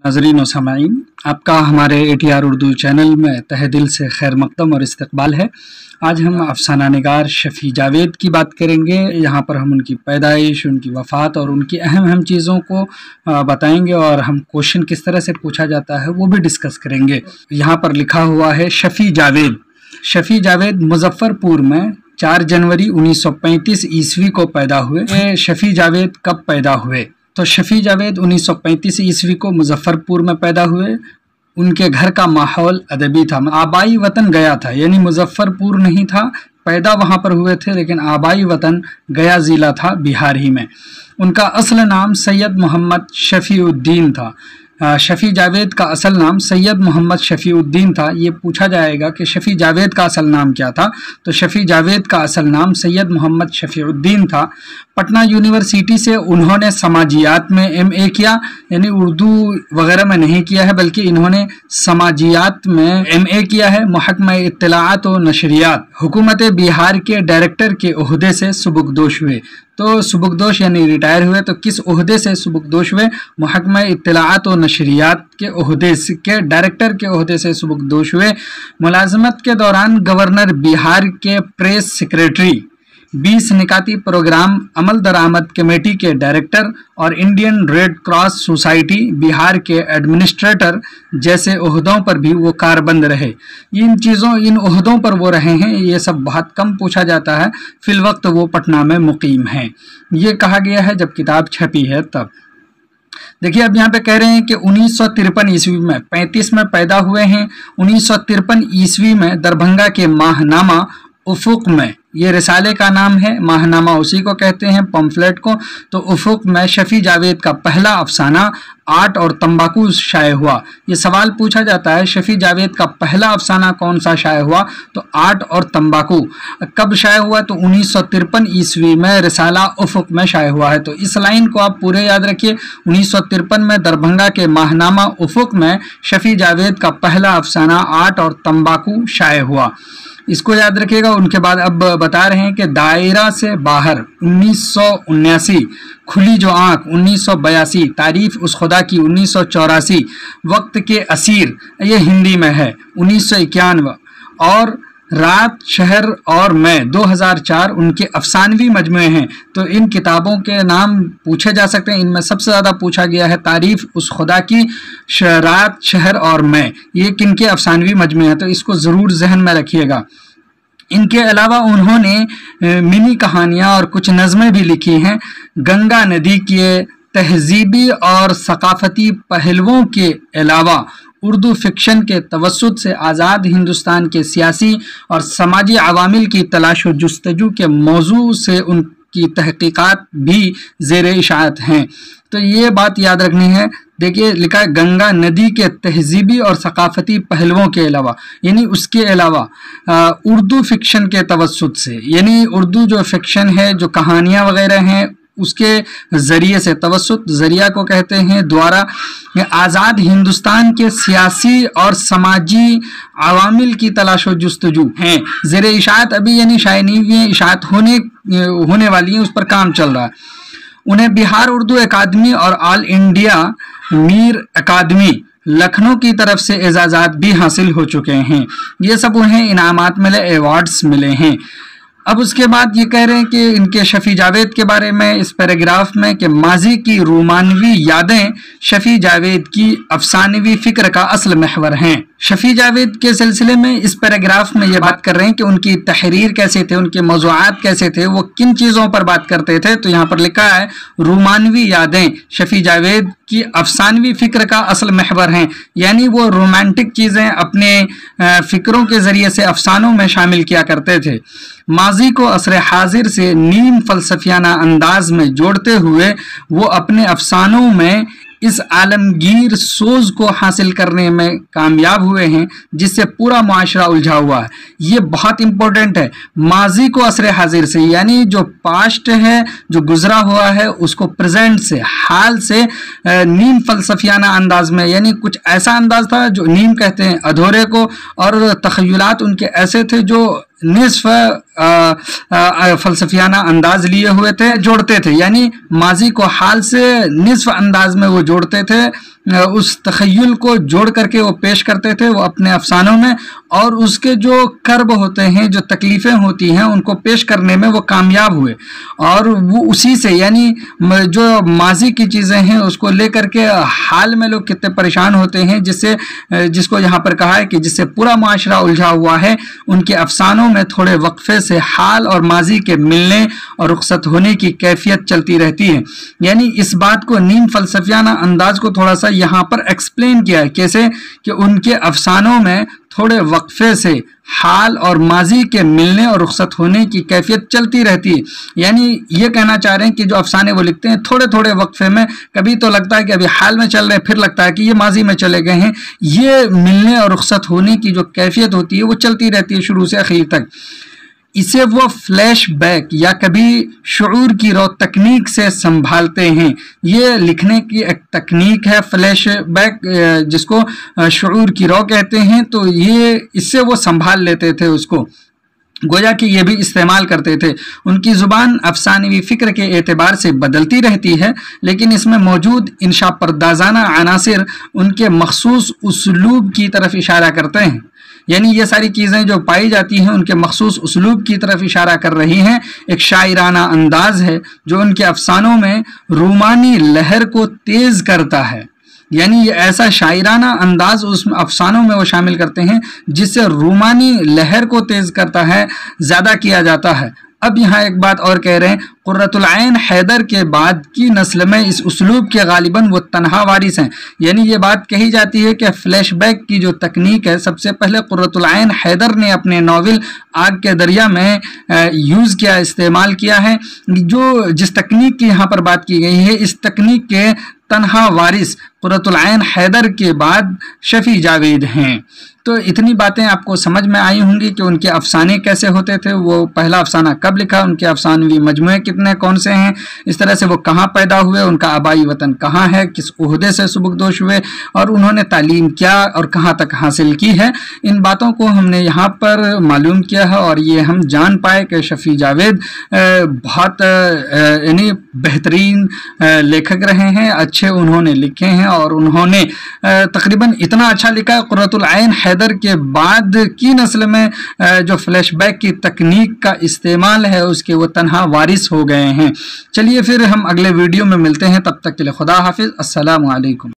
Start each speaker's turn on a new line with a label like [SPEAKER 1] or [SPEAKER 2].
[SPEAKER 1] नाज़रीन और सामाईन, आपका हमारे ATR उर्दू चैनल में तहे दिल से खैर मक़दम और इस्तकबाल है। आज हम अफसाना निगार शफ़ी जावेद की बात करेंगे। यहाँ पर हम उनकी पैदाइश, उनकी वफ़ात और उनकी अहम चीज़ों को बताएंगे और हम क्वेश्चन किस तरह से पूछा जाता है वो भी डिस्कस करेंगे। यहाँ पर लिखा हुआ है शफ़ी जावेद। शफ़ी जावेद मुज़फ़्फ़रपुर में 4 जनवरी 1935 ईस्वी को पैदा हुए। शफ़ी जावेद कब पैदा हुए? तो शफ़ी जावेद 1935 ईस्वी को मुज़फ़्फ़रपुर में पैदा हुए। उनके घर का माहौल अदबी था। आबाई वतन गया था, यानी मुज़फ़्फ़रपुर नहीं था, पैदा वहाँ पर हुए थे, लेकिन आबाई वतन गया ज़िला था, बिहार ही में। उनका असल नाम सैयद मोहम्मद शफ़ीउद्दीन था। शफ़ी जावेद का असल नाम सैयद मोहम्मद शफ़ीउद्दीन था। ये पूछा जाएगा कि शफ़ी जावेद का असल नाम क्या था, तो शफ़ी जावेद का असल नाम सैयद मोहम्मद शफ़ीउद्दीन था। पटना यूनिवर्सिटी से उन्होंने समाजियात में MA किया, यानी उर्दू वगैरह में नहीं किया है, बल्कि इन्होंने समाजियात में MA किया है। महकमा इत्तलाआत व नशरियात हुकूमत बिहार के डायरेक्टर के ओहदे से सुबुकदोश हुए। तो सुबुकदोश यानी रिटायर हुए, तो किस ओहदे से सुबुकदोश हुए? महकमा इत्तलाआत व नशरियात के ओहदे के डायरेक्टर के ओहदे से सुबुकदोश हुए। मुलाजमत के दौरान गवर्नर बिहार के प्रेस सेक्रेटरी, 20 निकाती प्रोग्राम अमल दरामद कमेटी के डायरेक्टर और Indian red cross society Bihar के एडमिनिस्ट्रेटर जैसे ओहदों पर भी वो कारबंद रहे। इन ओहदों पर वो रहे हैं, ये सब बहुत कम पूछा जाता है। फिल वक्त वो पटना में मुकीम हैं, ये कहा गया है जब किताब छपी है तब। देखिए, अब यहाँ पे कह रहे हैं कि 1953 ईस्वी में 35 में पैदा हुए हैं। 1953 ईस्वी में दरभंगा के माहनामा उफुक में, ये रिसाले का नाम है, माहनामा उसी को कहते हैं, पम्फलेट को। तो उफुक में शफ़ी जावेद का पहला अफसाना आर्ट और तंबाकू शाये हुआ। ये सवाल पूछा जाता है, शफ़ी जावेद का पहला अफसाना कौन सा शाये हुआ? तो आर्ट और तंबाकू। कब शाये हुआ? तो 1953 ईस्वी में रिसाला उफुक में शाये हुआ है। तो इस लाइन को आप पूरे याद रखिए। 1953 में दरभंगा के माहनामा उफुक में शफ़ी जावेद का पहला अफसाना आर्ट और तंबाकू शाये हुआ, इसको याद रखिएगा। उनके बाद अब बता रहे हैं कि दायरा से बाहर 1979, खुली जो आंख 1982, तारीफ उस खुदा की 1984, वक्त के असीर ये हिंदी में है 1991, और रात, शहर और मैं 2004 उनके अफसानवी मजमूए हैं। तो इन किताबों के नाम पूछे जा सकते हैं। इनमें सबसे ज़्यादा पूछा गया है तारीफ उस खुदा की, रात, शहर और मैं, ये किनके अफसानवी मजमूए हैं, तो इसको ज़रूर जहन में रखिएगा। इनके अलावा उन्होंने मिनी कहानियाँ और कुछ नज़में भी लिखी हैं। गंगा नदी के तहजीबी और सकाफती पहलुओं के अलावा उर्दू फिक्शन के तवस्सुत से आज़ाद हिंदुस्तान के सियासी और समाजी अवामिल की तलाश व जुस्तजू के मौजू से उनकी तहकीकात भी ज़ेर इशाअत हैं। तो ये बात याद रखनी है। देखिए, लिखा है गंगा नदी के तहजीबी और सकाफती पहलुओं के अलावा, यानी उसके अलावा उर्दू फिक्शन के तवस्सुत से, यानी उर्दू जो फिक्शन है, जो कहानियाँ वगैरह हैं, उसके ज़रिए से, तवस्सुत ज़रिया को कहते हैं, द्वारा आज़ाद हिंदुस्तान के सियासी और समाजी अवामिल की तलाश व जुस्तजू हैं। ज़ेर इशाअत अभी यानी शाये नहीं हुई है, इशाअत होने वाली है, उस पर काम चल रहा है। उन्हें बिहार उर्दू अकादमी और ऑल इंडिया मीर अकादमी लखनऊ की तरफ से एजाज़ात भी हासिल हो चुके हैं। ये सब उन्हें इनामात मिले, अवार्ड्स मिले हैं। अब उसके बाद ये कह रहे हैं कि इनके शफ़ी जावेद के बारे में इस पैराग्राफ में कि माजी की रोमानवी यादें शफ़ी जावेद की अफसानवी फ़िक्र का असल महवर हैं। शफ़ी जावेद के सिलसिले में इस पैराग्राफ में ये बात कर रहे हैं कि उनकी तहरीर कैसे थे, उनके मौज़ूआत कैसे थे, वो किन चीज़ों पर बात करते थे। तो यहाँ पर लिखा है रोमानवी यादें शफ़ी जावेद की अफसानवी फ़िक्र का असल महवर हैं, यानी वो रोमांटिक चीज़ें अपने फ़िक्रों के ज़रिए से अफसानों में शामिल किया करते थे। माजी को असर हाजिर से नीम फ़लसफ़ियाना अंदाज में जोड़ते हुए वो अपने अफसानों में इस आलमगीर सोज को हासिल करने में कामयाब हुए हैं जिससे पूरा मुआशरा उलझा हुआ है। ये बहुत इंपॉर्टेंट है। माजी को असर हाजिर से, यानी जो पास्ट है, जो गुजरा हुआ है, उसको प्रेजेंट से, हाल से नीम फ़लसफ़ियाना अंदाज में, यानी कुछ ऐसा अंदाज था जो नीम कहते हैं अधूरे को, और तख़य्युलात उनके ऐसे थे जो निस्फ फ़लसफ़ियाना अंदाज लिए हुए थे, जोड़ते थे, यानी माजी को हाल से निस्फ अंदाज में वो जोड़ते थे। उस तख़य्युल को जोड़ करके वो पेश करते थे वो अपने अफसानों में, और उसके जो कर्ब होते हैं, जो तकलीफ़ें होती हैं, उनको पेश करने में वो कामयाब हुए। और वो उसी से, यानी जो माजी की चीज़ें हैं उसको लेकर के हाल में लोग कितने परेशान होते हैं, जिसको यहाँ पर कहा है कि जिससे पूरा माशरा उलझा हुआ है, उनके अफसानों में थोड़े वक्फे से हाल और माजी के मिलने और रुखसत होने की कैफियत चलती रहती है। यानी इस बात को नीम फलसफियाना अंदाज को थोड़ा सा यहाँ पर एक्सप्लेन किया है, कैसे कि उनके अफसानों में थोड़े वक्फे से हाल और माजी के मिलने और रुखसत होने की कैफियत चलती रहती है। यानी ये कहना चाह रहे हैं कि जो अफसाने वो लिखते हैं थोड़े थोड़े वक्फे में, कभी तो लगता है कि अभी हाल में चल रहे हैं, फिर लगता है कि ये माजी में चले गए हैं। ये मिलने और रुखसत होने की जो कैफियत होती है वो चलती रहती है शुरू से आखिर तक। इसे वो फ्लैश बैक या कभी शऊर की रो तकनीक से संभालते हैं। ये लिखने की एक तकनीक है फ्लैश बैक, जिसको शऊर की रो कहते हैं। तो ये इससे वो संभाल लेते थे उसको, गोया कि ये भी इस्तेमाल करते थे। उनकी ज़ुबान अफसानवी फ़िक्र के एतबार से बदलती रहती है, लेकिन इसमें मौजूद इंशा परदाज़ाना अनासिर उनके मखसूस उसलूब की तरफ इशारा करते हैं। यानी ये सारी चीज़ें जो पाई जाती हैं उनके मखसूस उसलूब की तरफ इशारा कर रही हैं। एक शायराना अंदाज है जो उनके अफसानों में रूमानी लहर को तेज़ करता है। यानी ये ऐसा शायराना अंदाज उस अफसानों में वो शामिल करते हैं जिससे रूमानी लहर को तेज़ करता है, ज़्यादा किया जाता है। अब यहाँ एक बात और कह रहे हैं, कुर्रतुल ऐन हैदर के बाद की नस्ल में इस उसलूब के गालिबन वो तन्हा वारिस हैं। यानी ये बात कही जाती है कि फ्लैशबैक की जो तकनीक है सबसे पहले कुर्रतुल ऐन हैदर ने अपने नावल आग के दरिया में यूज़ किया, इस्तेमाल किया है। जो जिस तकनीक की यहाँ पर बात की गई है, इस तकनीक के तन्हा वारिस कुर्रतुल ऐन हैदर के बाद शफी जावेद हैं। तो इतनी बातें आपको समझ में आई होंगी कि उनके अफसाने कैसे होते थे, वो पहला अफसाना कब लिखा, उनके अफसानवी मजमुए कितने कौन से हैं, इस तरह से वो कहाँ पैदा हुए, उनका आबाई वतन कहाँ है, किस ओहदे से सुबकदोश हुए और उन्होंने तालीम क्या और कहाँ तक हासिल की है। इन बातों को हमने यहाँ पर मालूम किया है और ये हम जान पाए कि शफी जावेद बहुत यानी बेहतरीन लेखक रहे हैं, अच्छे उन्होंने लिखे हैं और उन्होंने तकरीबन इतना अच्छा लिखा है, कुर्रतुल ऐन हैदर के बाद की नस्ल में जो फ्लैशबैक की तकनीक का इस्तेमाल है उसके वो तन्हा वारिस हो गए हैं। चलिए फिर हम अगले वीडियो में मिलते हैं, तब तक के लिए खुदा हाफिज़, अस्सलामु अलैकुम।